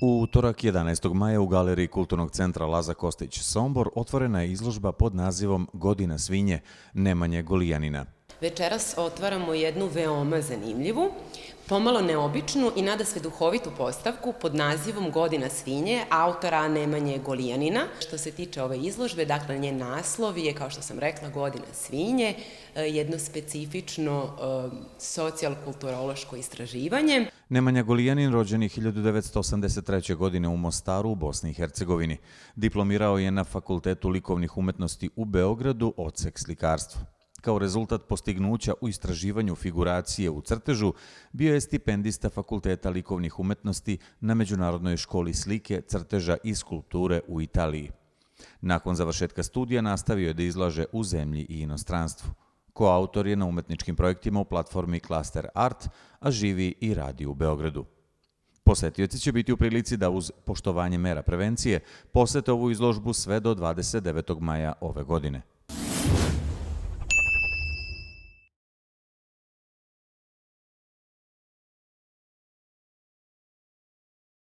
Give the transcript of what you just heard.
U utorak 11. maja u galeriji Kulturnog centra Laza Kostić Sombor otvorena je izložba pod nazivom Godina svinje Nemanje Golijanina. Večeras otvaramo jednu veoma zanimljivu, pomalo neobičnu i nadasve duhovitu postavku pod nazivom Godina svinje autora Nemanje Golijanina. Što se tiče ove izložbe, dakle njen naslov je, kao što sam rekla, Godina svinje, jedno specifično socijalkulturološko istraživanje. Nemanja Golijanin rođen je 1983. godine u Mostaru u Bosni i Hercegovini. Diplomirao je na Fakultetu likovnih umetnosti u Beogradu, odsek slikarstvo. Kao rezultat postignuća u istraživanju figuracije u crtežu, bio je stipendista Fakulteta likovnih umetnosti na Međunarodnoj školi slike, crteža i skulpture u Italiji. Nakon završetka studija nastavio je da izlaže u zemlji i inostranstvu. Koautor je na umetničkim projektima u platformi Cluster Art, a živi i radi u Beogradu. Posetioci će biti u prilici da uz poštovanje mera prevencije posete ovu izložbu sve do 29. maja ove godine.